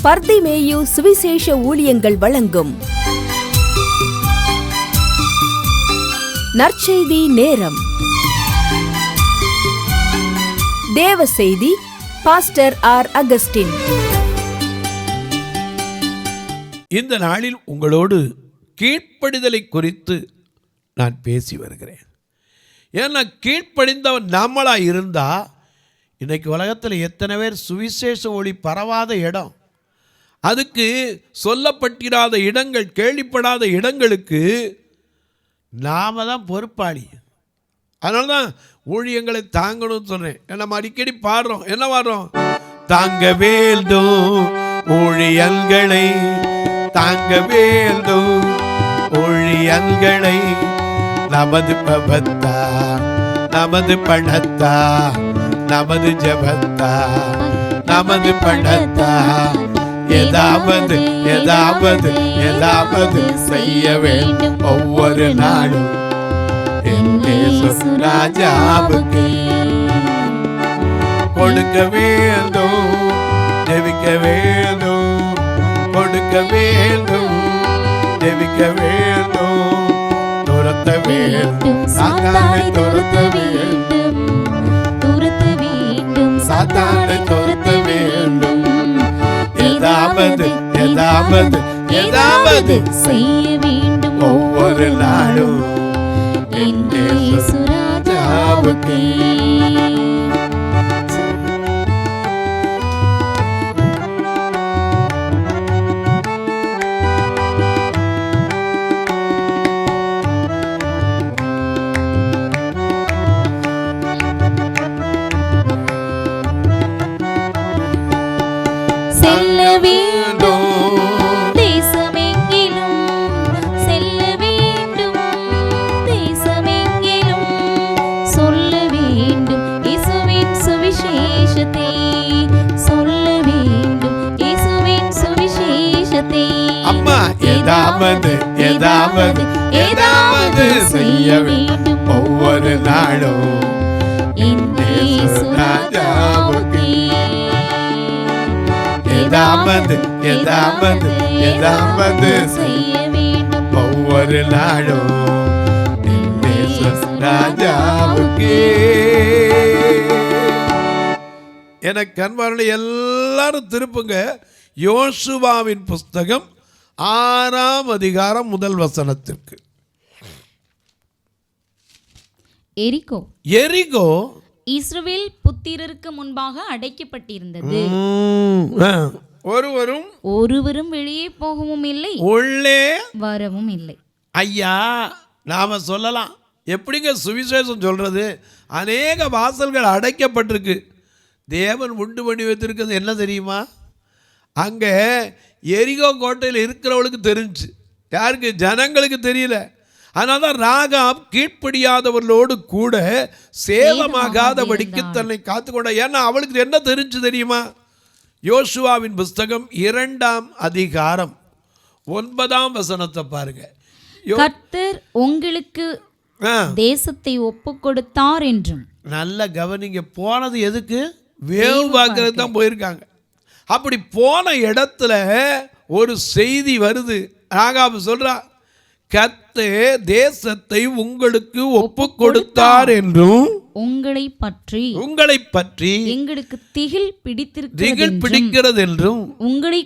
பர்திமேயு சுவிசேஷ ஊழியங்கள் வழங்கும் நற்செய்தி நேரம். தேவ செய்தி பாஸ்டர் ஆர். அகஸ்டின். இந்த நாளில் உங்களோடு கீழ்ப்படிதலை குறித்து நான் பேசி வருகிறேன். ஏன்னா கீழ்ப்படிந்தவன் நம்மளாக இருந்தால் இன்றைக்கு உலகத்தில் எத்தனை பேர் சுவிசேஷ ஒளி பரவாத இடம், அதுக்கு சொல்லப்பட்டிராத இடங்கள், கேள்விப்படாத இடங்களுக்கு நாம தான் பொறுப்பாளி. அதனால தான் ஊழியங்களை தாங்கணும்னு சொன்னேன். நம்ம அடிக்கடி பாடுறோம், என்ன பாடுறோம்? தாங்க வேண்டும் ஊழியங்களை, தாங்க வேண்டும் ஊழியங்களை, நமது பபத்தா, நமது பணத்தா, நமது ஜபத்தா, நமது பணத்தா, ஏதாவது ஏதாவது ஏதாவது செய்ய வேண்டும் ஒவ்வொரு நாளும் ராஜாவுக்கு கொடுக்க வேண்டும், ஜெபிக்க வேண்டும், கொடுக்க வேண்டும், ஜெபிக்க வேண்டும், துரத்த வேண்டும், சாத்தானை துரத்த வேண்டும், துரத்த வேண்டும், சாத்தானை துரத்த வேண்டும், ஏதாவது ஏதாவது ஏதாவது செய்ய வேண்டும் ஒவ்வொரு நாளும் ராஜாவுக்கு. செல்ல வேண்டும் தேசமெங்கிலும், செல்ல வேண்டும் தேசமெங்கிலும், சொல்ல வேண்டும் இயேசுவின் சுவிசேஷத்தை, சொல்ல வேண்டும் இயேசுவின் சுவிசேஷத்தை. அம்மா ஏதாவது ஏதாவது ஏதாவது செய்ய வேண்டும் ஒவ்வொரு நாளும் ராஜாவுக்கு. ஏதாவது ஏதாவது ஏதாவது செய்ய வேண்டும் ஒவ்வொரு நாளும் ராஜாவுக்கு. எனக்கு அன்பார்ந்த எல்லாரும் திருப்புங்க யோசுவாவின் புஸ்தகம் 6ஆம் அதிகாரம் 1 வசனத்திற்கு. எரிகோ எரிகோ இஸ்ரவேல் புத்திரருக்கு முன்பாக அடைக்கப்பட்டிருந்தது. ஒருவரும் வெளியே போகவும் இல்லை, உள்ளே வரவும் இல்லை. ஐயா, நாம சொல்லலாம், எப்படிங்க சுவிசேஷம் சொல்றது? அநேக வாசல்கள் அடைக்கப்பட்டிருக்கு. தேவன் உண்டு பண்ணி வைத்திருக்கிறது என்ன தெரியுமா? அங்கே எரிகோ கோட்டையில் இருக்கிறவளுக்கு தெரிஞ்சு, யாருக்கு? ஜனங்களுக்கு தெரியல. அதனால தான் ராகாப் கீழ்ப்படியாதவர்களோடு கூட சேதமாகாதபடிக்கு தன்னை காத்துக்கொண்ட. ஏன்னா அவளுக்கு என்ன தெரிஞ்சு தெரியுமா? யோசுவாவின் புஸ்தகம் 2ஆம் அதிகாரம் 9ஆம் வசனத்தை பாருங்க. கர்த்தர் உங்களுக்கு தேசத்தை ஒப்பு கொடுத்தார் என்றும். நல்ல கவனிங்க, போனது எதுக்கு? வேவு பார்க்கறது தான் போயிருக்காங்க. அப்படி போன இடத்துல ஒரு செய்தி வருது. ராகாப் சொல்றா, கர்த்தர் தேசத்தை உங்களுக்கு ஒப்பு கொடுத்தார் என்றும் உங்களை பற்றி எங்களுக்கு திகில் பிடிக்கிறது என்றும் உங்களை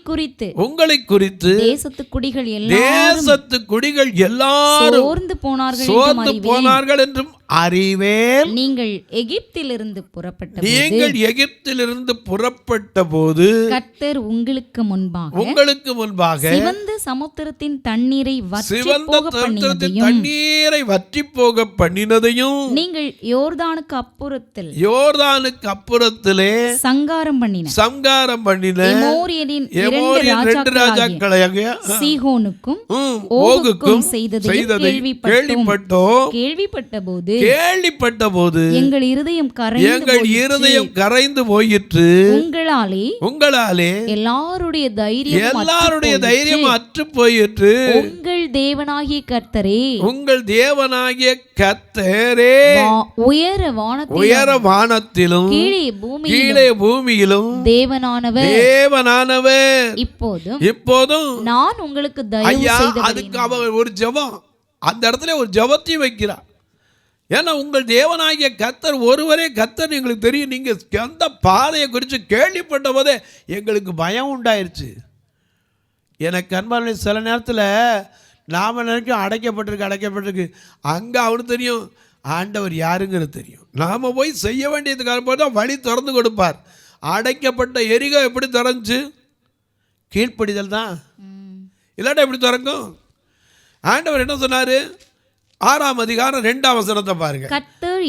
குறித்து தேசத்து குடிகள் எல்லாரும் சோர்ந்து போனார்கள் என்றும் அறிவேன். நீங்கள் எகிப்திலிருந்து புறப்பட்ட போது கர்த்தர் உங்களுக்கு முன்பாக சிவந்த சமுத்திரத்தின் தண்ணீரை வற்றி போக பண்ணினதையும் நீங்கள் யோர்தானுக்கு அப்புறத்திலே சங்காரம் பண்ணின எமோரியரின் 2 ராஜாக்களாகிய சீகோனுக்கும் ஓகுக்கும் செய்ததை கேள்விப்பட்ட போது எங்கள் இருதயம் கரைந்து போயிற்று. உங்களாலே எல்லாருடைய தைரியம் அற்று போயிற்று. உங்கள் தேவனாகிய கர்த்தரே, உங்கள் தேவனாகிய கர்த்தரே உயர வானத்திலும் கீழே பூமியிலும் தேவனானவர். இப்போதும் நான் உங்களுக்கு தயவு செய்தேன். அதுக்கு அவர் ஒரு ஜெபம், அந்த இடத்துல ஒரு ஜெபத்தையும் வைக்கிறார். ஏன்னா உங்கள் தேவனாகிய கர்த்தர் ஒருவரே கர்த்தர் எங்களுக்கு தெரியும். நீங்கள் அந்த பாதையை குறித்து கேள்விப்பட்ட போதே எங்களுக்கு பயம் உண்டாயிருச்சு. எனக்கு அன்பான சில நேரத்தில் நாம் நினைக்கும் அடைக்கப்பட்டிருக்கு, அங்கே அவனுக்கு தெரியும் ஆண்டவர் யாருங்கிறது தெரியும். நாம் போய் செய்ய வேண்டியதுக்காக போய் தான் வழி திறந்து கொடுப்பார். அடைக்கப்பட்ட எரிகோ எப்படி திறந்துச்சு? கீழ்ப்படிதல் தான், இல்லாட்டா எப்படி திறக்கும்? ஆண்டவர் என்ன சொன்னார்? 6ஆம் அதிகாரம் 2ஆம் வசனத்தை பாருங்க. கர்த்தர்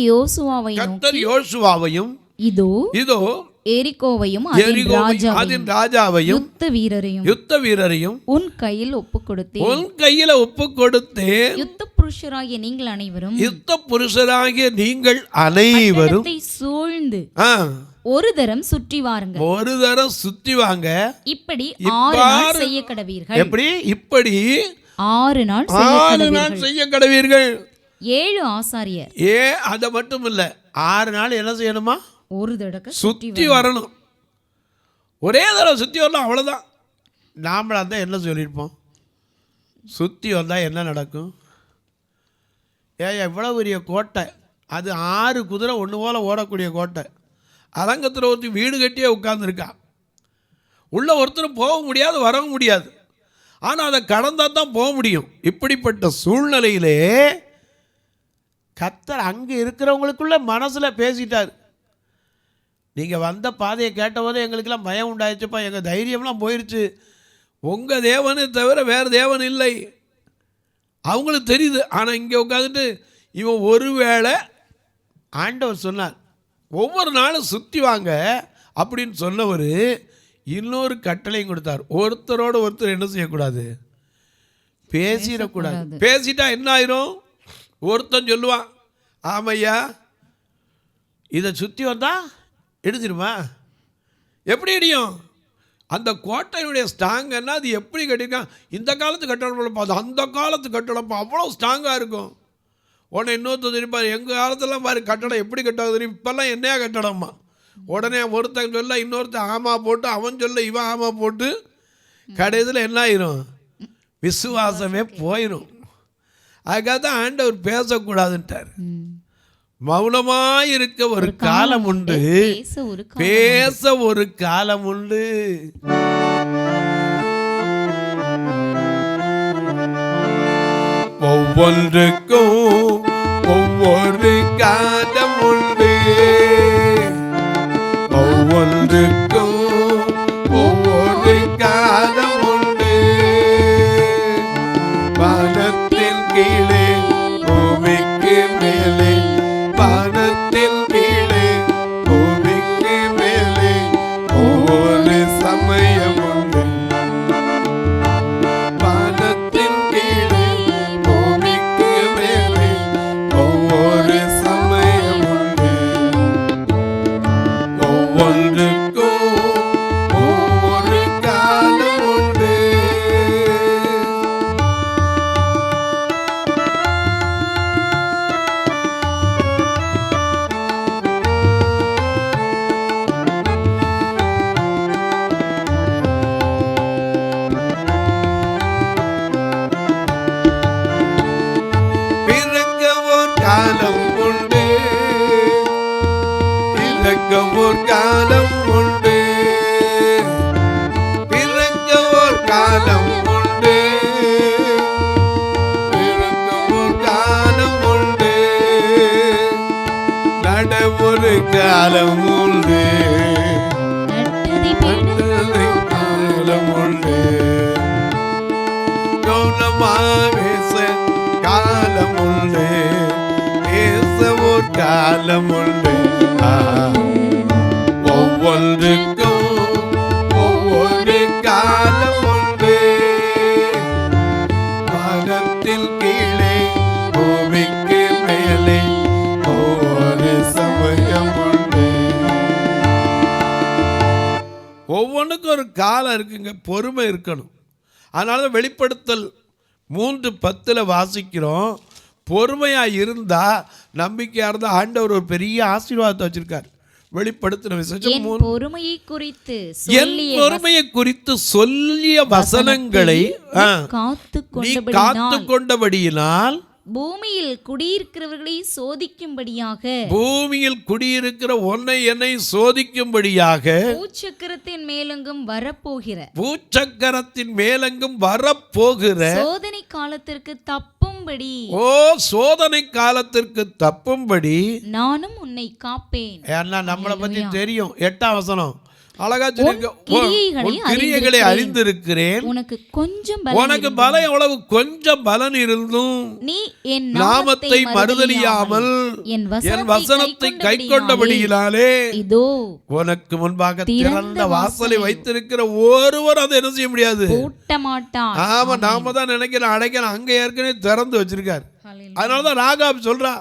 யோசுவாவையும் இதோ எரிகோவையும் அதன் ராஜாவையும் யுத்த வீரரையும் உன் கையில் ஒப்புக்கொடுத்தேன். யுத்த புருஷராகிய நீங்கள் அனைவரும் சூழ்ந்து ஒரு தரம் சுற்றி வாங்க. இப்படி 6 நாள் செய்ய கடவீர்கள். இப்படி 6 நாள் செய்ய கடவீர்கள். 7 ஆசாரியர். அது மட்டும் இல்ல, 6 நாள் என்ன செய்யணுமா? ஒரு தடவை சுத்தி வரணும். ஒரே தடவை சுத்தி வரணும், அவ்வளவுதான். நாமளா தான் என்ன சொல்லியிருப்போம்? சுத்தி வந்தா என்ன நடக்கும்? இவ்வளவு பெரிய கோட்டை, அது 6 குதிரை ஒன்று போல ஓடக்கூடிய கோட்டை. அரங்கத்தில் ஒருத்தர் வீடு கட்டியே உட்கார்ந்துருக்கா. உள்ள ஒருத்தரும் போக முடியாது, வரவும் முடியாது. ஆனால் அதை கடந்தால் தான் போக முடியும். இப்படிப்பட்ட சூழ்நிலையிலே கர்த்தர் அங்கே இருக்கிறவங்களுக்குள்ள மனசில் பேசிட்டார். நீங்கள் வந்த பாதையை கேட்டபோது எங்களுக்கெல்லாம் பயம் உண்டாயிடுச்சுப்பா, எங்கள் தைரியம்லாம் போயிடுச்சு. உங்கள் தேவனை தவிர வேறு தேவன் இல்லை, அவங்களுக்கு தெரியுது. ஆனால் இங்கே உட்காந்துட்டு இவன் ஒருவேளை ஆண்டவர் சொன்னார் ஒவ்வொரு நாளும் சுற்றி வாங்க அப்படின்னு சொன்னவர் இன்னொரு கட்டளையும் கொடுத்தார். ஒருத்தரோடு ஒருத்தர் என்ன செய்யக்கூடாது? பேசிடக்கூடாது. பேசிட்டா என்ன ஆயிரும்? ஒருத்தன் சொல்லுவான், ஆமையா இதை சுற்றி வந்தா இடிச்சிருமா? எப்படி இடியும்? அந்த கோட்டையுடைய ஸ்ட்ராங்கன்னா அது எப்படி கட்டியிருக்கான்? இந்த காலத்து கட்டடம், அது அந்த காலத்து கட்டடம் அவ்வளோ ஸ்ட்ராங்காக இருக்கும். உடனே இன்னொருத்தர் தெரியுப்பார், எங்கள் காலத்துலாம் பாரு கட்டடம் எப்படி கட்டாது தெரியும், இப்போல்லாம் என்னையா கட்டடம்மா. உடனே ஒருத்தன் சொல்ல இன்னொருத்தன் ஆமா போட்டு, அவன் சொல்ல இவன் ஆமா போட்டு, கடைசியில் என்ன ஆயிரும்? விசுவாசமே போயிடும். அதுக்காக தான் ஆண்டவர் பேசக்கூடாதுன்ட்டார். மௌனமாயிருக்க ஒரு காலம் உண்டு, பேச ஒரு காலம் உண்டு. ஒவ்வொன்றுக்கும் ஒவ்வொரு காலம் உண்டு, ஒவ்வொன்றுக்கும் ஒவ்வொரு காலம் உண்டு. வானத்தின் கீழே பூமிக்கு மேலே, வானத்தின் கீழே பூமிக்கு மேலே ஒவ்வொரு சமயம் உண்டு. வானத்தின் கீழே பூமிக்கு மேலே ஒவ்வொரு சமயம் உண்டு. ஒவ்வொன்றுக்கும் ஒவ்வொரு காலம் உண்டு. பிறக்க ஒரு காலம் உண்டு, பிறக்க ஒரு காலம் உண்டு, பிறக்க ஒரு காலம் உண்டு, பிறக்க ஒரு காலம் உண்டு, நட ஒரு காலம் உண்டு, காலம் உண்டு, கௌனமாவேச காலம் உண்டு, பேச ஒரு காலம் உண்டு. ஒவ்வொன்றுக்கும் ஒவ்வொரு காலம் உண்டு. வானத்தில் கீழே பூமிக்கு மேலே ஒவ்வொரு சமயம் உண்டு. ஒவ்வொன்றுக்கும் ஒரு காலம் இருக்குங்க, பொறுமை இருக்கணும். அதனால வெளிப்படுத்தல் 3:10 வாசிக்கிறோம். பொறுமையாக இருந்தால், நம்பிக்கையாக இருந்தால் ஆண்டவர் ஒரு பெரிய ஆசீர்வாதத்தை வச்சிருக்கார். வெளிப்படுத்தின விசேஷம் என் பொறுமையை குறித்து என் பொறுமையை குறித்து சொல்லிய வசனங்களை நீ காத்து கொண்டபடியினால் பூமியில் குடியிருக்கிறவர்களை சோதிக்கும்படியாக, பூமியில் குடியிருக்கிற உன்னை என்னை சோதிக்கும்படியாக, பூச்சக்கரத்தின் மேலெங்கும் வரப்போகிற, பூச்சக்கரத்தின் மேலெங்கும் வரப்போகிற சோதனை காலத்திற்கு தப்பும்படி, சோதனை காலத்திற்கு தப்பும்படி நானும் உன்னை காப்பேன். ஏன்னா நம்மளை பத்தி தெரியும். 8ஆம் வசனம் அழகா கிரியைகளை அறிந்திருக்கிறேன். உனக்கு பலம் எவ்வளவு கொஞ்சம் பலன் இருந்தும் நீ என் நாமத்தை மறுதலியாமல் என் வசனத்தை கை கொண்டபடியினாலே இதோ உனக்கு முன்பாக திறந்த வாசலை வைத்திருக்கிற ஒருவர் அதை என்ன செய்ய முடியாது, பூட்ட மாட்டார். ஆமா, நாம தான் நினைக்கிறோம் அடைக்கிறோம், அங்க ஏற்கனவே திறந்து வச்சிருக்காரு. அதனாலதான் ராகாப் சொல்றா,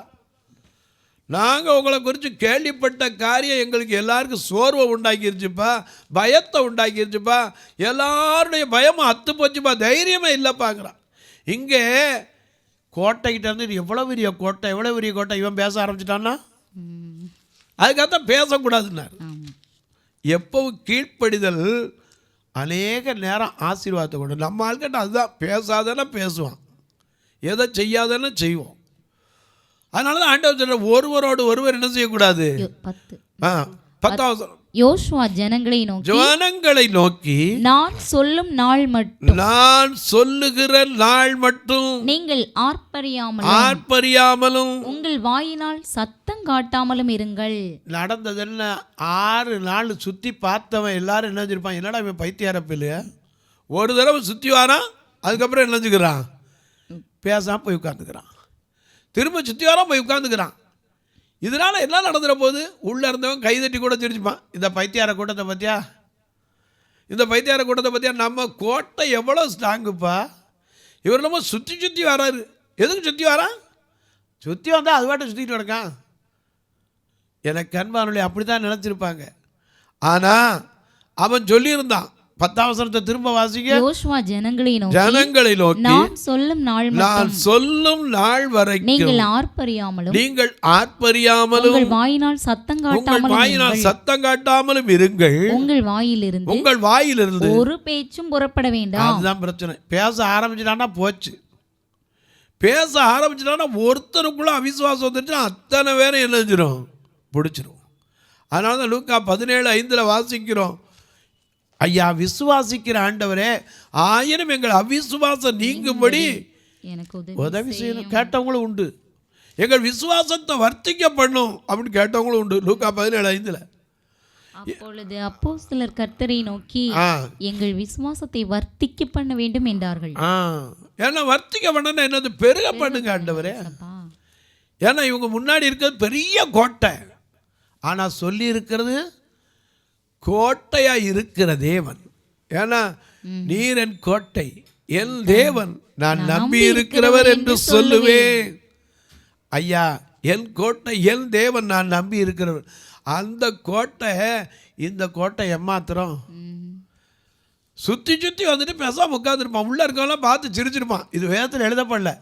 நாங்கள் உங்களை குறித்து கேள்விப்பட்ட காரியம் எங்களுக்கு எல்லாருக்கும் சோர்வை உண்டாக்கிருச்சுப்பா, பயத்தை உண்டாக்கிருச்சுப்பா, எல்லாருடைய பயமும் அத்து போச்சுப்பா, தைரியமே இல்லைப்பாங்கிறான். இங்கே கோட்டைக்கிட்ட இருந்து எவ்வளோ பெரிய கோட்டை, எவ்வளோ பெரிய கோட்டை, இவன் பேச ஆரம்பிச்சிட்டான்னா அதுக்காகத்தான் பேசக்கூடாதுன்னார். எப்பவும் கீழ்ப்படிதல் அநேக நேரம் ஆசீர்வாதத்தை கொண்டு. நம்ம ஆள்கிட்ட அதுதான், பேசாதானே பேசுவான், எதை செய்யாதானே செய்வோம். அதனால தான் ஆண்டவர் சொல்ற, ஒருவரோடு ஒருவர் என்ன செய்யக்கூடாது. 10 யோசுவா ஜனங்களை நோக்கி நான் சொல்லும் நாள் மட்டும், நான் சொல்லுகிற நாள் மட்டும் நீங்கள் ஆர்ப்பரியாமலும் உங்கள் வாயினால் சத்தம் காட்டாமலும் இருங்கள். நடந்தது என்ன, 6 நாள் சுற்றி பார்த்தவன் எல்லாரும் என்ன செஞ்சிருப்பான், என்னடா இவன் பைத்தியாரப்பில்லையா, ஒரு தடவை சுற்றி வாரான், அதுக்கப்புறம் என்ன செஞ்சுக்கிறான், பேசாம போய் உட்காந்துக்கிறான், திரும்ப சுற்றி வாரம் போய் உட்காந்துக்கிறான். இதனால என்ன நடந்துற போது, உள்ளே இருந்தவன் கைதட்டி கூட சிரிச்சுப்பான், இந்த பைத்தியார கூட்டத்தை பற்றியா, இந்த பைத்தியார கூட்டத்தை பற்றியா, நம்ம கோட்டை எவ்வளோ ஸ்ட்ராங்குப்பா, இவர் நம்ம சுற்றி சுற்றி வராரு. எதுக்கு சுற்றி வரான், சுற்றி வந்தால் அது பாட்டை சுற்றிட்டு கிடக்கான். எனக்கு அன்பானவர்களே அப்படி தான் நினச்சிருப்பாங்க. ஆனால் அவன் சொல்லியிருந்தான். 10ஆம் வசனத்தை திரும்ப வாசிங்க. யோசுவா ஜனங்களை நோக்கி நான் சொல்லும் நாள் வரைக்கும் நீங்கள் ஆர்ப்பரியாமலும் உங்கள் வாயினால் சத்தம் காட்டாமலும் இருங்கள். உங்கள் வாயிலிருந்து ஒரு பேச்சும் புறப்பட வேண்டாம். அதுதான் பிரச்சனை. பேச ஆரம்பிச்சிட்டான்னா போச்சு. பேச ஆரம்பிச்சிட்டான்னா ஒருத்தருக்குள்ள அவிசுவாசம் வந்துச்சுன்னா அத்தனை பேரும் என்ன செஞ்சிடும், பிடிச்சிரும். அதனால தான் லூக்கா 17:5 வாசிக்கிறோம், ஐயா விசுவாசிக்கிற ஆண்டவரே, ஆயினும் எங்கள் அவிசுவாசம் நீங்கும்படி எனக்கு உதவி செய்யணும். கேட்டவங்களும் உண்டு. எங்கள் விசுவாசத்தை வர்த்திக்க பண்ணும் அப்படின்னு கேட்டவங்களும் உண்டு. லூக்கா 17:5 அப்பொழுது அப்போஸ்தலர் கர்த்தரை நோக்கி எங்கள் விசுவாசத்தை வர்த்திக்க பண்ண வேண்டும் என்றார்கள். ஏன்னா வர்த்திக்க பண்ணா என்னது, பெருக பண்ணுங்க ஆண்டவரே. ஏன்னா இவங்க முன்னாடி இருக்கிறது பெரிய கோட்டை, ஆனால் சொல்லி இருக்கிறது கோட்டையா இருக்கிற தேவன். ஏன்னா நீர் என் கோட்டை, என் தேவன், நான் நம்பி இருக்கிறவர் என்று சொல்லுவேன். ஐயா, என் கோட்டை, என் தேவன், நான் நம்பி இருக்கிறவர். அந்த கோட்டை, இந்த கோட்டை எம்மாத்திரம் சுற்றி சுற்றி வந்துட்டு பேசாம உட்காந்துருப்பான். உள்ள இருக்கவெல்லாம் பார்த்து சிரிச்சிருப்பான். இது வேதத்தில் எழுதப்படல.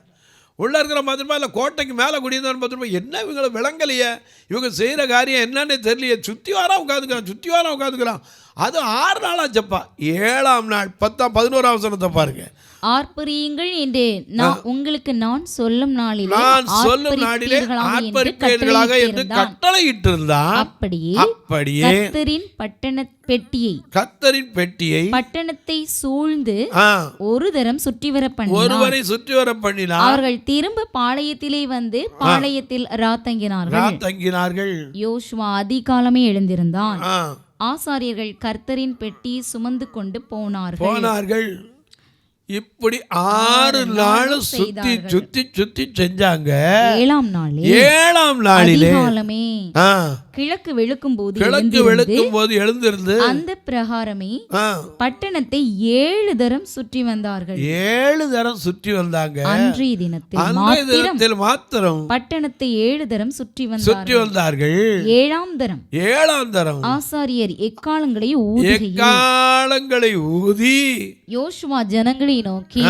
உள்ளே இருக்கிற பார்த்துருப்பா, இல்லை கோட்டைக்கு மேலே குடியிருந்தான்னு பார்த்துருப்பா, என்ன இவங்களை விளங்கலையே, இவங்க செய்கிற காரியம் என்னன்னு தெரியலையே, சுற்றி வாரம் உட்காந்துக்கிறான். அது 6 நாள் ஆச்சப்பா. 7ஆம் நாள் 11ஆம் வசனத்தை பாருங்க. ஆர்ப்பரியுங்கள் என்று உங்களுக்கு நான் சொல்லும் நாளிலே ஆர்ப்பரிப்பீர்களாக என்று கட்டளையிட்டிருந்தான். அப்படியே கர்த்தரின் பெட்டியை பட்டணத்தை சூழ்ந்து ஒருவரை சுற்றி வர பண்ணினார். அவர்கள் திரும்ப பாளையத்திலே வந்து பாளையத்தில் ராத்தங்கினார்கள். யோசுவா அதிகாலமே எழுந்திருந்தான். ஆசாரியர்கள் கர்த்தரின் பெட்டியை சுமந்து கொண்டு போனார்கள். இப்படி 6 நாள் சுத்தி சுத்தி சுத்தி செஞ்சாங்க. 7ஆம் நாளிலே கிழக்கு வெளுக்கும் போது எழுந்திருந்து அந்த பிரகாரமே பட்டணத்தை 7 தரம் சுற்றி வந்தார்கள். 7 தரம் சுற்றி வந்தாங்க. அன்றைய தினத்தில் மாத்திரம் பட்டணத்தை 7 தரம் சுற்றி வந்தார்கள். 7ஆம் தரம் ஆசாரியர் எக்காலங்களை ஊதி யோசுவா ஜனங்களை நோக்கி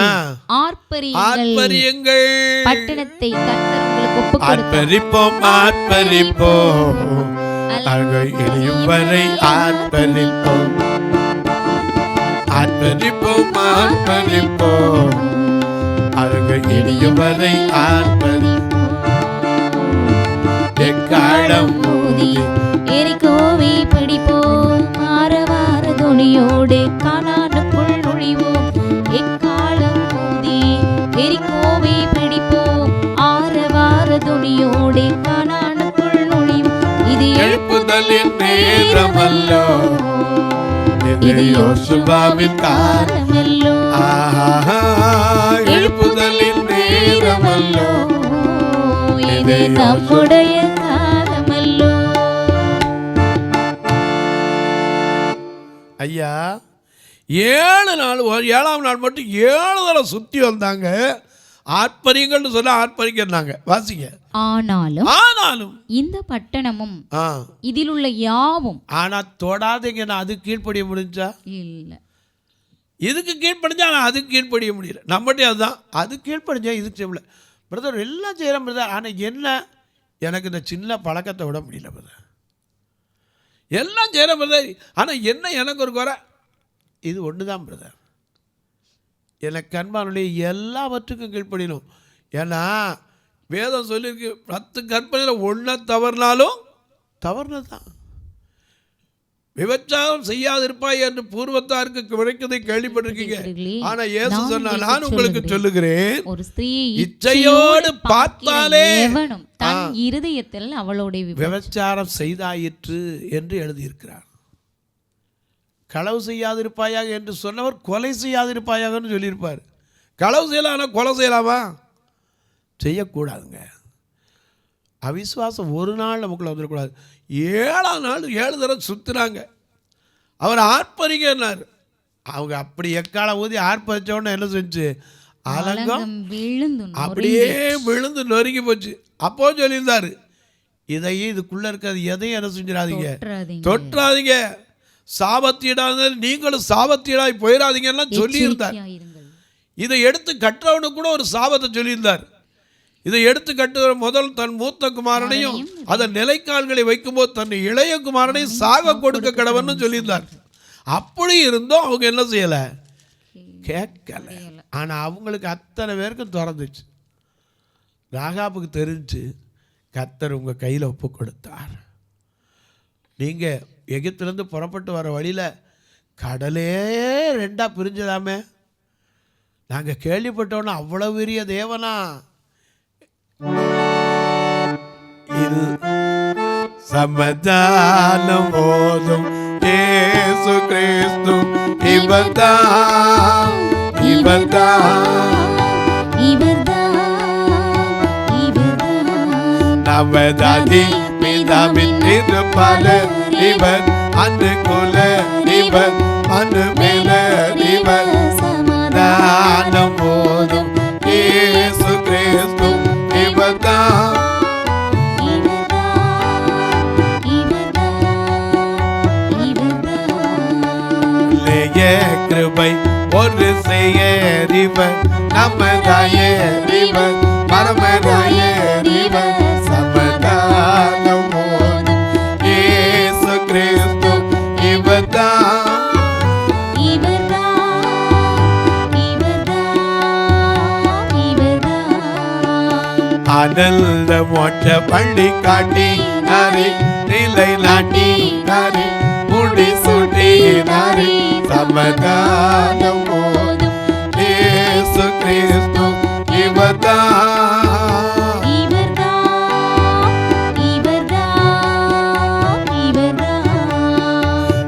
ஆர்ப்பரியுங்கள், ஆர்ப்பரியுங்கள், பட்டணத்தை கர்த்தர் உங்களுக்கு ஒப்புக் கொடுத்தார். ஆர்ப்பரிப்போம், ஆர்ப்பரிப்போம், அல்கள் எரியும் வரை ஆர்ப்பரிப்போம், ஆர்ப்பரிப்போம், ஆர்ப்பரிப்போம், அல்கள் எரியும் வரை ஆர்ப்பரிப்போம். எக்காலம் ஊதி எரிகோவை பிடிப்போம், ஆரவார துணியோடு கானானுக்குள் நுழைவோம். எக்காலம் ஊதி எரிகோவை பிடிப்போம், ஆரவார துணியோடு கானானுக்குள் நுழைவோம். இது எழுப்புதலின் நேரமல்லோ, இது யோசுவாவின் காலமல்லோ. எழுப்புதலின் நேரமல்லோ, இது நம்முடைய காலமல்லோ. ஐயா, 7 நாள், 7ஆம் நாள் மட்டும் 7 தடவை சுற்றி வந்தாங்க. ஆர்ப்பரிங்கள்னு சொல்ல ஆர்ப்பரிக்கிறாங்க. வாசிங்க. ஆனாலும் இந்த பட்டணமும் இதில் உள்ள யாவும். ஆனா தொடாதீங்கன்னா அது கீழ்ப்படிய முடிஞ்சா இல்ல, இதுக்கு கீழ்ப்படிஞ்சா ஆனால் அதுக்கு கீழ்ப்படிய முடியல. நம்மகிட்டே அதுதான், அது கீழ்ப்படிஞ்சா இதுக்கு செய்யல. பிரதர் எல்லாம் செய்கிறேன் பிரதர், ஆனால் என்ன எனக்கு இந்த சின்ன பழக்கத்தை விட முடியல பிரதர். எல்லாம் செய்கிறேன் பிரதர், ஆனால் என்ன எனக்கு ஒரு குறை, இது ஒன்று தான் பிரதர். எனக்கு அன்பானுடைய எல்லாவற்றுக்கும் கீழ்ப்படியணும். ஏன்னா வேதம் சொல்லியிருக்கு, 10 கற்பனையில் 1 தவறினாலும் தவறுனது தான். விபச்சாரம் செய்யாதிருப்பாய் என்று பூர்வத்தாருக்கு கிடைக்கதை கேள்விப்பட்டிருக்கீங்க. ஆனா இயேசு சொன்னார், நான் உங்களுக்கு சொல்லுகிறேன், ஒரு ஸ்திரீயை இச்சையோடு பார்த்தாலே தன் இருதயத்தில் அவளுடைய விபச்சாரம் செய்தாயிற்று என்று எழுதியிருக்கிறார். களவு செய்யாதிருப்பாயாக என்று சொன்னவர் கொலை செய்யாதிருப்பாயாகன்னு சொல்லியிருப்பார். களவு செய்யலாம், ஆனால் கொலை செய்யலாமா? செய்யக்கூடாதுங்க. அவிசுவாசம் ஒரு நாள் நமக்குள்ள வந்துடக்கூடாது. 7ஆம் நாள் 7 தடவை சுற்றுறாங்க. அவர் ஆர்ப்பரிக்கிறார். அவங்க அப்படி எக்கால ஊதி ஆர்ப்பரிச்சோன்னு என்ன செஞ்சு, அலங்கம் அப்படியே விழுந்து நொறுங்கி போச்சு. அப்போ சொல்லியிருந்தார், இதையும் இதுக்குள்ளே இருக்கிறது எதையும் என்ன செஞ்சிடாதீங்க, தொற்றாதீங்க, சாபத்தீடாத நீங்களும் சாபத்தீடாய் போயிடாதீங்கன்னா சொல்லியிருந்தார். இதை எடுத்து கற்றவனுக்கு கூட ஒரு சாபத்தை சொல்லியிருந்தார். இதை எடுத்து கட்டுகிற முதல் தன் மூத்த குமாரனையும் அதன் நிலைக்கால்களை வைக்கும்போது தன் இளைய குமாரனையும் சாக கொடுக்க கடவன்னு சொல்லியிருந்தார். அப்படி இருந்தும் அவங்க என்ன செய்யலை, கேட்கல. ஆனால் அவங்களுக்கு அத்தனை பேருக்கும் திறந்துச்சு. ராகாபுக்கு தெரிஞ்சு கர்த்தர் உங்கள் கையில் ஒப்பு கொடுத்தார். நீங்கள் எகிப்திலேருந்து புறப்பட்டு வர வழியில் கடலே 2 பிரிஞ்சதாமே, நாங்கள் கேள்விப்பட்டோன்னா அவ்வளோ பெரிய தேவனா. இது சமாதானம் போதும் இயேசு கிறிஸ்து இவர்தான், நமதாதி பிதாவின் திருப்பலர் இவர், அன்று குல இவர், அன்று மேல இவர், சமாதானம் போதும் இயேசு கிறிஸ்து இவர்தான். கிருபை ஒரு செய்யறிவர், நமதாயறிவர், பரமதாயறிவர், சமாதானம் போதும் இயேசு கிறிஸ்து இவர்தான். ஆனந்த மோட்ச பள்ளி காட்டி நாரி, நிலை நாட்டி நாரி, முடி சூட்டி நாரி, சமாதானம் போதும் இயேசு கிறிஸ்து இவர்தான்.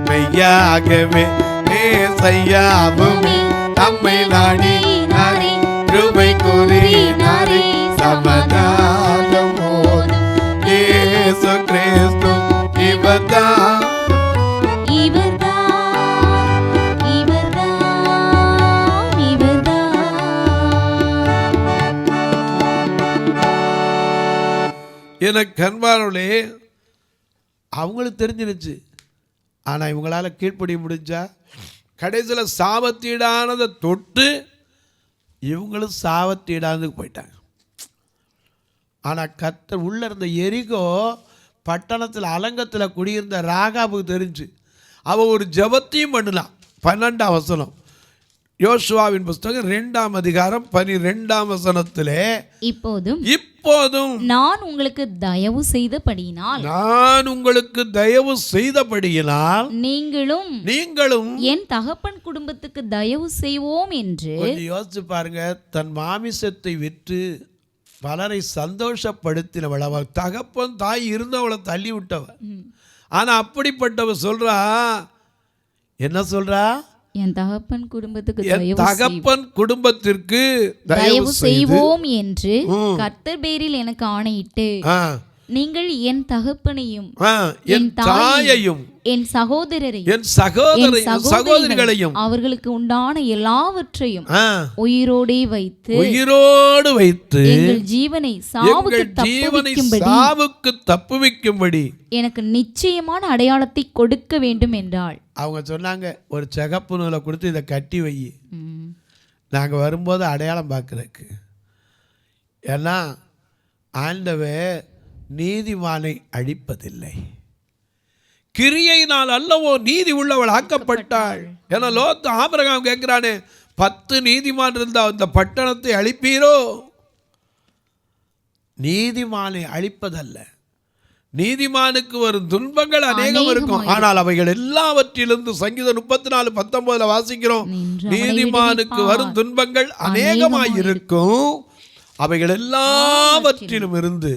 மெய்யாகவே மேசையாவுமே தம்மை நாடி நாரி, கிருபை கூறி நாரி, சமாதானம் போதும் இயேசு கிறிஸ்து இவர்தான். எனக்கு கண்பானே அவங்களுக்கு தெரிஞ்சிருச்சு. ஆனால் இவங்களால் கீழ்ப்படிய முடிஞ்சா? கடைசியில் சாபத்தீடானதை தொட்டு இவங்களும் சாவத்தீடாந்து போயிட்டாங்க. ஆனால் கர்த்தர் உள்ளே இருந்த எரிகோ பட்டணத்தில் அலங்கத்தில் குடியிருந்த ராகாபுக்கு தெரிஞ்சு அவள் ஒரு ஜெபத்தையும் பண்ணலாம். 12ஆம் வசனம், யோசுவாவின் புஸ்தகம் 2ஆம் அதிகாரம் 12ஆம் வசனத்திலே, இப்போதும் நான் உங்களுக்கு தயவு செய்தபடியினால் நீங்களும் என் தகப்பன் குடும்பத்துக்கு தயவு செய்வோம் என்று. கொஞ்சம் யோசிச்சு பாருங்க, தன் மாமிசத்தை விற்று பலரை சந்தோஷப்படுத்தினவள், அவள் தகப்பன் தாய் இருந்தவளை தள்ளி விட்டவ. ஆனா அப்படிப்பட்டவ சொல்றா, என்ன சொல்றா? என் தகப்பன் குடும்பத்துக்கு தயவு செய்வோம் என்று கர்த்தர் பேரில் எனக்கு ஆணையிட்டு, நீங்கள் என் தகப்பனையும் என் தாயையும் என் சகோதரரையும் அவர்களுக்கு உண்டான எல்லாவற்றையும் உயிரோடு வைத்து எங்கள் ஜீவனை சாவுக்கு தப்புவிக்கும்படி எனக்கு நிச்சயமான அடையாளத்தை கொடுக்க வேண்டும் என்றாள். அவங்க சொன்னாங்க, ஒரு சிகப்பு நூலை கொடுத்து இதை கட்டி வை, நாங்கள் வரும்போது அடையாளம் பார்க்கறதுக்கு. ஏன்னா ஆண்டவர் நீதிமானை அழிப்பதில்லை, கிரியையினால் அல்லவோ நீதி உள்ளவள் ஆக்கப்பட்டாள். ஏன்னா லோத்து ஆபிரகாம் கேட்கிறானே, 10 நீதிமான் இருந்தா அந்த பட்டணத்தை அழிப்பீரோ? நீதிமானை அழிப்பதல்ல, நீதிமானுக்கு வரும் துன்பங்கள் அநேகம் இருக்கும், ஆனால் அவைகள் எல்லாவற்றிலிருந்து சங்கீதம் 34:19 வாசிக்கிறோம், நீதிமானுக்கு வரும் துன்பங்கள் அநேகமாயிருக்கும், அவைகள் எல்லாவற்றிலும் இருந்து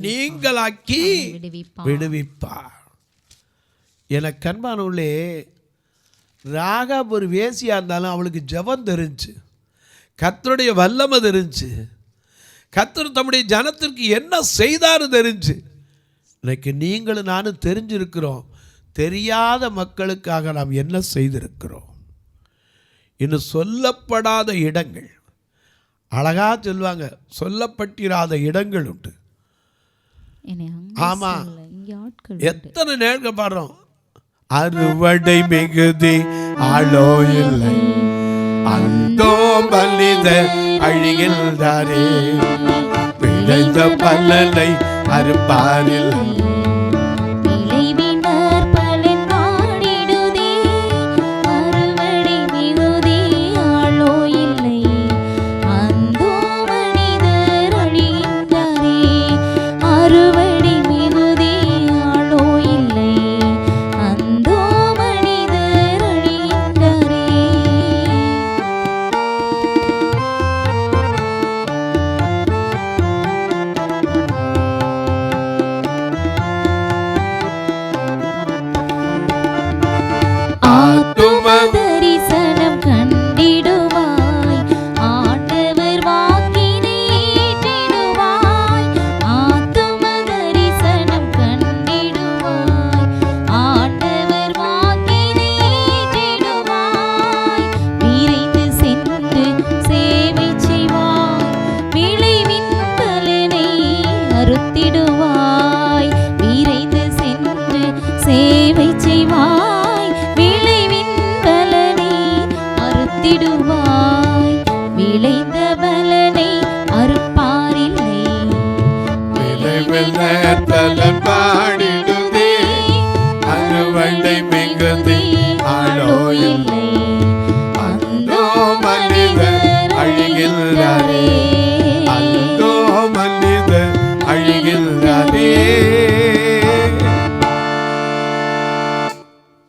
நீங்களாக்கி விடுவிப்பார். எனக்கு அன்பானவர்களே, ராகாப் ஒரு வேசியா இருந்தாலும் அவளுக்கு ஜெபம் தெரிஞ்சு, கர்த்தருடைய வல்லமை தெரிஞ்சு, கர்த்தர் தம்முடைய ஜனத்திற்கு என்ன செய்தாரு தெரிஞ்சு. இன்னைக்கு நீங்களும் நானும் தெரிஞ்சிருக்கிறோம், தெரியாத மக்களுக்காக நாம் என்ன செய்திருக்கிறோம். இன்னும் சொல்லப்படாத இடங்கள், அழகா சொல்லுவாங்க, சொல்லப்பட்டிராத இடங்கள் உண்டு. ஆமா, எத்தனை நேரம் பாடுறோம், அறுவடை மிகுதி ஆளோ இல்லை, அந்தோ மனித அழிகின்றாரே, விளைந்த பலனை அறுப்பாரில்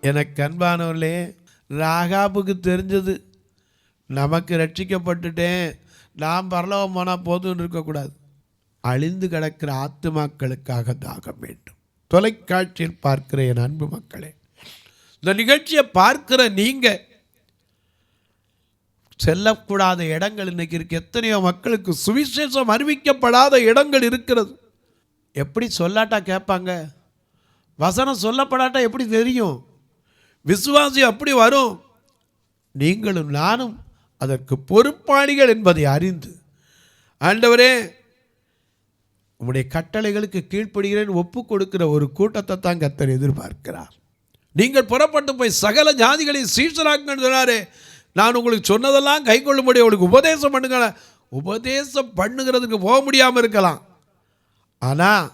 எனக்கு அன்பானவர்களே, ராகாபுக்கு தெரிஞ்சது, நமக்கு ரட்சிக்கப்பட்டுட்டேன், நாம் பரலோகம் போனால் போதும்னு இருக்கக்கூடாது, அழிந்து கிடக்கிற ஆத்துமாக்களுக்காக தாகம் வேண்டும். தொலைக்காட்சியில் பார்க்கிற என் அன்பு மக்களே, இந்த நிகழ்ச்சியை பார்க்கிற நீங்கள் செல்லக்கூடாத இடங்கள் இன்னைக்கு இருக்கு. எத்தனையோ மக்களுக்கு சுவிசேஷம் அறிவிக்கப்படாத இடங்கள் இருக்கிறது. எப்படி சொல்லாட்டா கேட்பாங்க? வசனம் சொல்லப்படாட்டா எப்படி தெரியும்? விசுவாசி அப்படி வரும். நீங்களும் நானும் அதற்கு பொறுப்பாளிகள் என்பதை அறிந்து, ஆண்டவரே உம்முடைய கட்டளைகளுக்கு கீழ்ப்படுகிறேன் ஒப்பு கொடுக்கிற ஒரு கூட்டத்தை தான் கர்த்தர் எதிர்பார்க்கிறார். நீங்கள் புறப்பட்டு போய் சகல ஜாதிகளையும் சீஷராக்குங்கள் சொன்னாரே. நான் உங்களுக்கு சொன்னதெல்லாம் கை கொள்ளும்படி அவளுக்கு உபதேசம் பண்ணுங்க. உபதேசம் பண்ணுகிறதுக்கு போக முடியாமல் இருக்கலாம், ஆனால்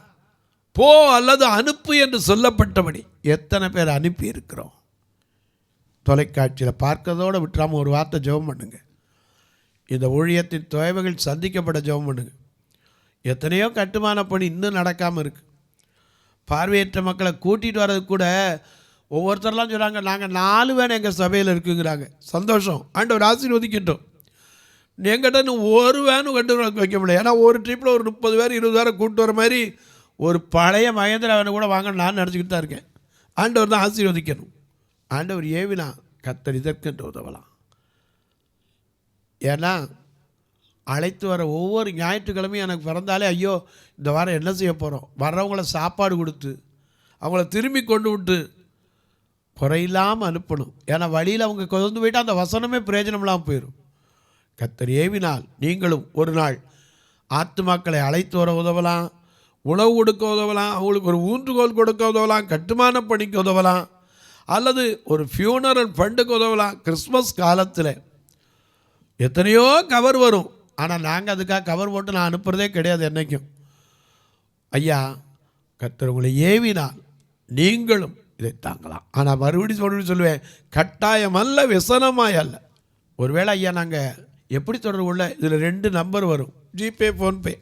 போ அல்லது அனுப்பு என்று சொல்லப்பட்டபடி எத்தனை பேர் அனுப்பி இருக்கிறோம்? தொலைக்காட்சியில் பார்க்கறதோடு விட்டுறாமல் ஒரு வார்த்தை ஜெபம் பண்ணுங்க. இந்த ஊழியத்தின் தேவைகள் சந்திக்கப்பட ஜெபம் பண்ணுங்க. எத்தனையோ கட்டுமான பணி இன்னும் நடக்காமல் இருக்குது. பார்வையற்ற மக்களை கூட்டிகிட்டு வர்றது கூட ஒவ்வொருத்தரெலாம் சொல்கிறாங்க, நாங்கள் 4 வேன் எங்கள் சபையில் இருக்குங்கிறாங்க. சந்தோஷம், ஆண்டவர் ஆசீர்வதிக்கட்டும். எங்கிட்ட இன்னும் ஒரு வேனும் கண்டு வைக்க முடியல. ஏன்னா ஒரு ட்ரிப்பில் ஒரு 30 பேர் 20 பேரை கூப்பிட்டு வர மாதிரி ஒரு பழைய மகேந்திரா வேனை கூட வாங்க நான் நினச்சிக்கிட்டு தான் இருக்கேன். ஆண்டவர் தான் ஆசீர்வதிக்கணும். ஆண்டவர் ஏவினா கர்த்தர் இதற்கென்று உதவலாம். ஏன்னா அழைத்து வர ஒவ்வொரு ஞாயிற்றுக்கிழமையும் எனக்கு பிறந்தாலே ஐயோ இந்த வாரம் என்ன செய்ய போகிறோம், வர்றவங்கள சாப்பாடு கொடுத்து அவங்கள திரும்பி கொண்டு விட்டு குறையில்லாமல் அனுப்பணும். ஏன்னா வழியில் அவங்க கொண்டு போயிட்டு அந்த வசனமே பிரயோஜனமில்லாமல் போயிடும். கர்த்தர் ஏவினால் நீங்களும் ஒரு நாள் ஆத்துமாக்களை அழைத்து வர உதவலாம், உணவு கொடுக்க உதவலாம், அவங்களுக்கு ஒரு ஊன்றுகோல் கொடுக்க உதவலாம், கட்டுமான பணிக்கு உதவலாம், அல்லது ஒரு ஃபியூனரல் ஃபண்டுக்கு உதவலாம். கிறிஸ்மஸ் காலத்தில் எத்தனையோ கவர் வரும், ஆனால் நாங்கள் அதுக்காக கவர் போட்டு நான் அனுப்புகிறதே கிடையாது என்றைக்கும். ஐயா கர்த்தர் உங்களை ஏவினால் நீங்களும் இதை தாங்கலாம். ஆனால் மறுபடியும் சொல்லுவேன், கட்டாயம் அல்ல, விசனமாய் அல்ல. ஒருவேளை ஐயா நாங்கள் எப்படி தொடர்பு கொள்ள, இதில் 2 நம்பர் வரும், ஜிபே ஃபோன்பே.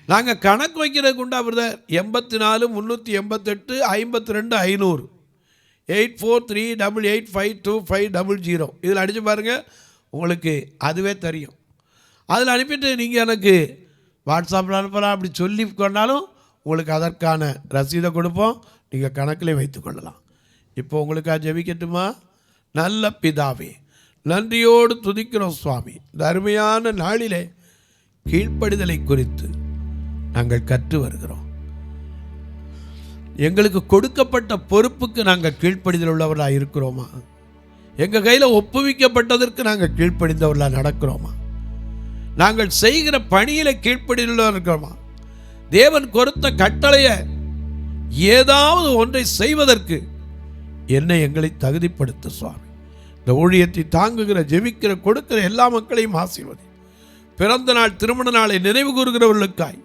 நாங்கள் கணக்கு வைக்கிறதுக்கு உண்டா பிரதர்? 84 388 52 500 8438852500. இதில் அடித்து பாருங்கள், உங்களுக்கு அதுவே தெரியும். அதில் அனுப்பிட்டு நீங்கள் எனக்கு வாட்ஸ்அப்பில் அனுப்பலாம். அப்படி சொல்லி கொண்டாலும் உங்களுக்கு அதற்கான ரசீதை கொடுப்போம், நீங்கள் கணக்கில் வைத்து கொள்ளலாம். இப்போ உங்களுக்காக ஜெபிக்கட்டுமா? நல்ல பிதாவே, நன்றியோடு துதிக்கிறோம் சுவாமி. இந்த அருமையான நாளிலே கீழ்ப்படிதலை குறித்து நாங்கள் கற்று வருகிறோம். எங்களுக்கு கொடுக்கப்பட்ட பொறுப்புக்கு நாங்கள் கீழ்ப்படிதல் உள்ளவர்களாக இருக்கிறோமா? எங்கள் கையில் ஒப்புவிக்கப்பட்டதற்கு நாங்கள் கீழ்ப்படிந்தவர்களாக நடக்கிறோமா? நாங்கள் செய்கிற பணியில் கீழ்ப்படிதல் இருக்கிறோமா? தேவன் கொடுத்த கட்டளையை ஏதாவது ஒன்றை செய்வதற்கு என்னை எங்களை தகுதிப்படுத்த சுவாமி. இந்த ஊழியத்தை தாங்குகிற, ஜெபிக்கிற, கொடுக்கிற எல்லா மக்களையும் ஆசீர்வதி. பிறந்த நாள் திருமண நாளை நினைவு கூறுகிறவர்களுக்காய்,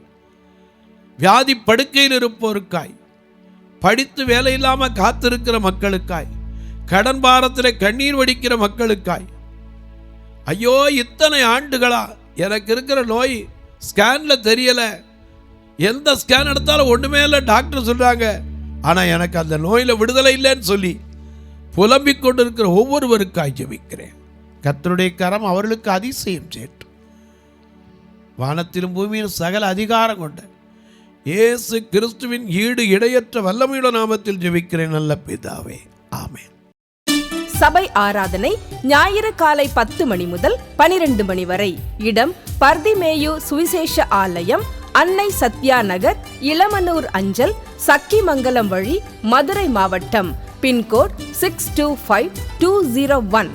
வியாதி படுக்கையில் இருப்போருக்காய், படித்து வேலை இல்லாமல் காத்திருக்கிற மக்களுக்காய், கடன் பாரத்தில் கண்ணீர் வடிக்கிற மக்களுக்காய், ஐயோ இத்தனை ஆண்டுகளா எனக்கு இருக்கிற நோய் ஸ்கேனில் தெரியலை, எந்த ஸ்கேன் எடுத்தாலும் ஒன்றுமே இல்லை டாக்டர் சொல்கிறாங்க, ஆனால் எனக்கு அந்த நோயில் விடுதலை இல்லைன்னு சொல்லி புலம்பிக் கொண்டு இருக்கிற ஒவ்வொருவருக்காய் ஜெபிக்கிறேன். கர்த்தருடைய கரம் அவர்களுக்கு அதிசயம் சேட்டும். வானத்திலும் பூமியிலும் சகல அதிகாரம் கொண்ட இயேசு கிறிஸ்துவின் ஈடு இடையற்ற வல்லமையுள்ள நாமத்தில் ஜெபிக்கிறேன் நல்ல பிதாவே, ஆமென். சபை ஆராதனை ஞாயிறு காலை 10 மணி முதல் 12 மணி வரை. இடம் பர்திமேயு சுவிசேஷ ஆலயம், அன்னை சத்யா நகர், இளமனூர் அஞ்சல், சக்கிமங்கலம் வழி, மதுரை மாவட்டம். பின்கோட் 625201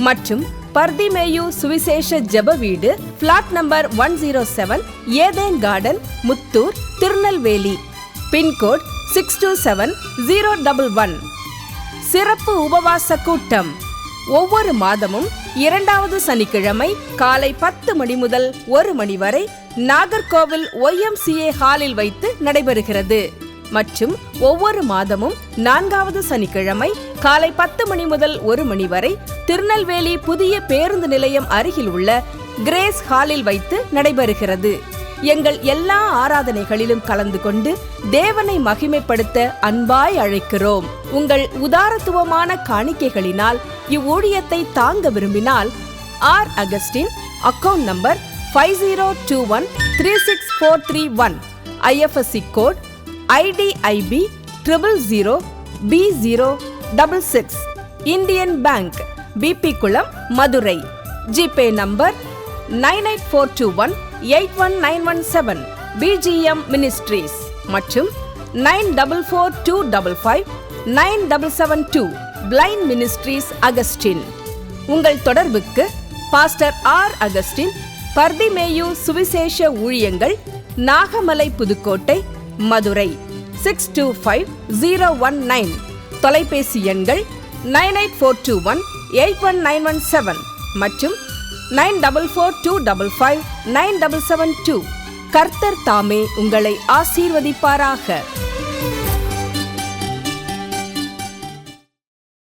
மற்றும் பர்திமேயு சுவிசேஷ ஜெப வீடு, flat number 107, Eden garden, Muthur, Tirunelveli. Pin code 627011. சிறப்பு உபவாச கூட்டம் ஒவ்வொரு மாதமும் 2வது சனிக்கிழமை காலை 10 மணி முதல் 1 மணி வரை நாகர்கோவில் YMCA ஹாலில் வைத்து நடைபெறுகிறது. மற்றும் ஒவ்வொரு மாதமும் 4வது சனிக்கிழமை காலை 10 மணி முதல் 1 மணி வரை திருநெல்வேலி புதிய பேருந்து நிலையம் அருகில் உள்ள கிரேஸ் ஹாலில் வைத்து நடைபெறுகிறது. எங்கள் எல்லா ஆராதனைகளிலும் கலந்து கொண்டு தேவனை மகிமைப்படுத்த அன்பாய் அழைக்கிறோம். உங்கள் உதாரத்துவமான காணிக்கைகளினால் இவ்வூழியத்தை தாங்க விரும்பினால் R Augustine, account number 5021364331, IFSC code IDIB 000B066, Indian bank, BP குளம், Madurai. GPay number 9842181917, BGM ministries மற்றும் 9442559772, பிளைண்ட் மினிஸ்ட்ரீஸ் அகஸ்டின். உங்கள் தொடர்புக்கு பாஸ்டர் ஆர் அகஸ்டின், பர்திமேயு சுவிசேஷ ஊழியங்கள், நாகமலை, புதுக்கோட்டை, மதுரை 625019. தொலைபேசி எண்கள் 98421 819117 மற்றும் 9442559772. கர்த்தர் தாமே உங்களை ஆசீர்வதிப்பாராக.